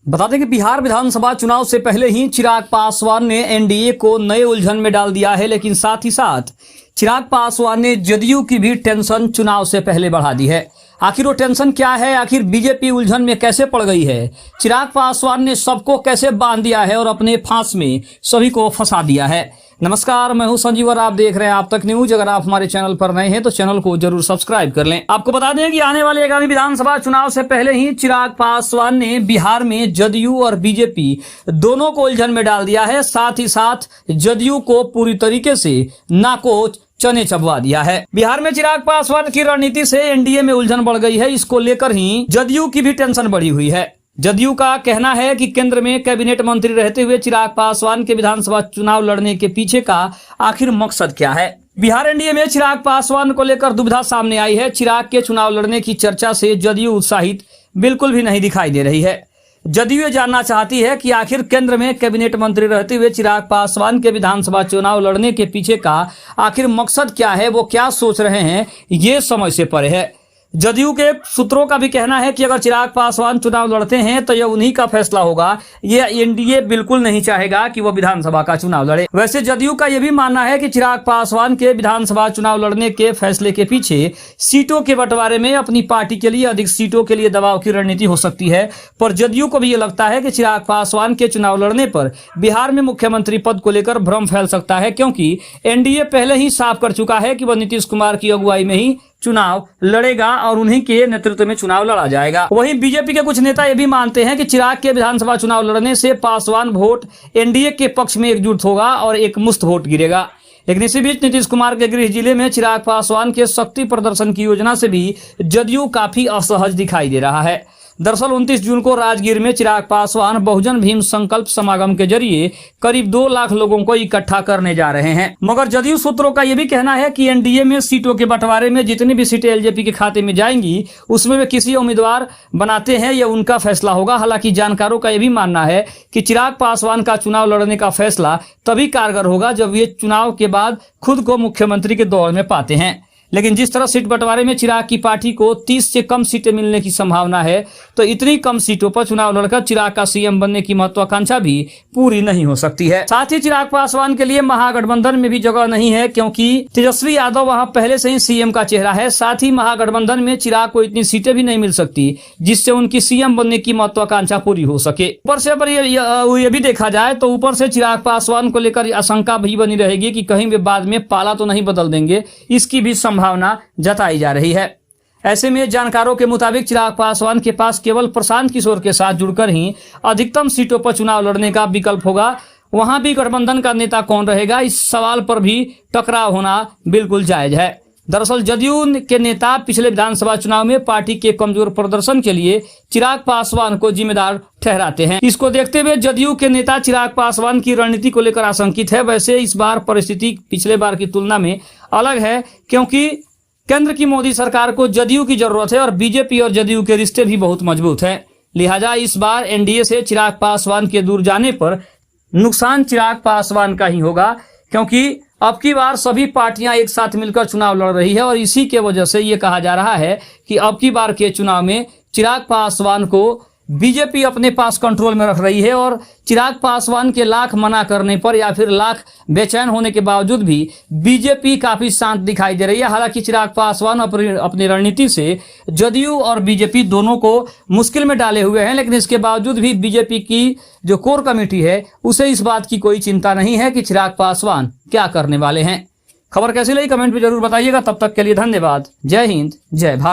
बता दें कि बिहार विधानसभा चुनाव से पहले ही चिराग पासवान ने एनडीए को नए उलझन में डाल दिया है, लेकिन साथ ही साथ चिराग पासवान ने जदयू की भी टेंशन चुनाव से पहले बढ़ा दी है। आखिर वो टेंशन क्या है? आखिर बीजेपी उलझन में कैसे पड़ गई है? चिराग पासवान ने सबको कैसे बांध दिया है और अपने फांस में सभी को फंसा दिया है? नमस्कार, मैं हूं संजीव और आप देख रहे हैं आप तक न्यूज। अगर आप हमारे चैनल पर नए हैं तो चैनल को जरूर सब्सक्राइब कर लें। आपको बता दें कि आने वाले आगामी विधानसभा चुनाव से पहले ही चिराग पासवान ने बिहार में जदयू और बीजेपी दोनों को उलझन में डाल दिया है। साथ ही साथ जदयू को पूरी तरीके से नाको चने चबवा दिया है। बिहार में चिराग पासवान की रणनीति से एनडीए में उलझन बढ़ गई है। इसको लेकर ही जदयू की भी टेंशन बढ़ी हुई है। जदयू का कहना है कि केंद्र में कैबिनेट मंत्री रहते हुए चिराग पासवान के विधानसभा चुनाव लड़ने के पीछे का आखिर मकसद क्या है? बिहार एनडीए में चिराग पासवान को लेकर दुविधा सामने आई है। चिराग के चुनाव लड़ने की चर्चा से जदयू उत्साहित बिल्कुल भी नहीं दिखाई दे रही है। जदयू जानना चाहती है कि आखिर केंद्र में कैबिनेट मंत्री रहते हुए चिराग पासवान के विधानसभा चुनाव लड़ने के पीछे का आखिर मकसद क्या है, वो क्या सोच रहे हैं, ये समझ से परे है। जदयू के सूत्रों का भी कहना है कि अगर चिराग पासवान चुनाव लड़ते हैं तो यह उन्हीं का फैसला होगा। ये एनडीए बिल्कुल नहीं चाहेगा कि वह विधानसभा का चुनाव लड़े। वैसे जदयू का यह भी मानना है कि चिराग पासवान के विधानसभा चुनाव लड़ने के फैसले के पीछे सीटों के बंटवारे में अपनी पार्टी के लिए अधिक सीटों के लिए दबाव की रणनीति हो सकती है। पर जदयू को भी ये लगता है कि चिराग पासवान के चुनाव लड़ने पर बिहार में मुख्यमंत्री पद को लेकर भ्रम फैल सकता है, क्योंकि एनडीए पहले ही साफ कर चुका है कि वह नीतीश कुमार की अगुवाई में ही चुनाव लड़ेगा और उन्हीं के नेतृत्व में चुनाव लड़ा जाएगा। वहीं बीजेपी के कुछ नेता ये भी मानते हैं कि चिराग के विधानसभा चुनाव लड़ने से पासवान वोट एनडीए के पक्ष में एकजुट होगा और एक मुश्त वोट गिरेगा। लेकिन इसी बीच नीतीश कुमार के गृह जिले में चिराग पासवान के शक्ति प्रदर्शन की योजना से भी जदयू काफी असहज दिखाई दे रहा है। दरअसल 29 जून को राजगीर में चिराग पासवान बहुजन भीम संकल्प समागम के जरिए करीब 2 लाख लोगों को इकट्ठा करने जा रहे हैं। मगर जदयू सूत्रों का यह भी कहना है कि एनडीए में सीटों के बंटवारे में जितनी भी सीटें एलजेपी के खाते में जाएंगी उसमें वे किसी उम्मीदवार बनाते हैं, यह उनका फैसला होगा। हालांकि जानकारों का यह भी मानना है कि चिराग पासवान का चुनाव लड़ने का फैसला तभी कारगर होगा जब ये चुनाव के बाद खुद को मुख्यमंत्री के दौर में पाते हैं। लेकिन जिस तरह सीट बंटवारे में चिराग की पार्टी को 30 से कम सीटें मिलने की संभावना है, तो इतनी कम सीटों पर चुनाव लड़कर चिराग का सीएम बनने की महत्वाकांक्षा भी पूरी नहीं हो सकती है। साथ ही चिराग पासवान के लिए महागठबंधन में भी जगह नहीं है, क्योंकि तेजस्वी यादव वहां पहले से ही सीएम का चेहरा है। साथ ही महागठबंधन में चिराग को इतनी सीटें भी नहीं मिल सकती जिससे उनकी सीएम बनने की महत्वाकांक्षा पूरी हो सके। ऊपर से अगर ये भी देखा जाए तो ऊपर से चिराग पासवान को लेकर आशंका भी बनी रहेगी कि कहीं वे बाद में पाला तो नहीं बदल देंगे, इसकी भी संभावना जताई जा रही है। ऐसे में जानकारों के मुताबिक चिराग पासवान के पास केवल प्रशांत किशोर के साथ जुड़कर ही अधिकतम सीटों पर चुनाव लड़ने का विकल्प होगा। वहां भी गठबंधन का नेता कौन रहेगा, इस सवाल पर भी टकराव होना बिल्कुल जायज है। दरअसल जदयू के नेता पिछले विधानसभा चुनाव में पार्टी के कमजोर प्रदर्शन के लिए चिराग पासवान को जिम्मेदार ठहराते हैं। इसको देखते हुए जदयू के नेता चिराग पासवान की रणनीति को लेकर आशंकित है। वैसे इस बार परिस्थिति पिछले बार की तुलना में अलग है, क्योंकि केंद्र की मोदी सरकार को जदयू की जरूरत है और बीजेपी और जदयू के रिश्ते भी बहुत मजबूत हैं। लिहाजा इस बार एनडीए से चिराग पासवान के दूर जाने पर नुकसान चिराग पासवान का ही होगा, क्योंकि अब की बार सभी पार्टियां एक साथ मिलकर चुनाव लड़ रही है और इसी के वजह से ये कहा जा रहा है कि अब की बार के चुनाव में चिराग पासवान को बीजेपी अपने पास कंट्रोल में रख रही है। और चिराग पासवान के लाख मना करने पर या फिर लाख बेचैन होने के बावजूद भी बीजेपी काफी शांत दिखाई दे रही है। हालांकि चिराग पासवान अपनी रणनीति से जदयू और बीजेपी दोनों को मुश्किल में डाले हुए हैं, लेकिन इसके बावजूद भी बीजेपी की जो कोर कमेटी है उसे इस बात की कोई चिंता नहीं है कि चिराग पासवान क्या करने वाले हैं। खबर कैसी लगी कमेंट में जरूर बताइएगा। तब तक के लिए धन्यवाद। जय हिंद, जय भारत।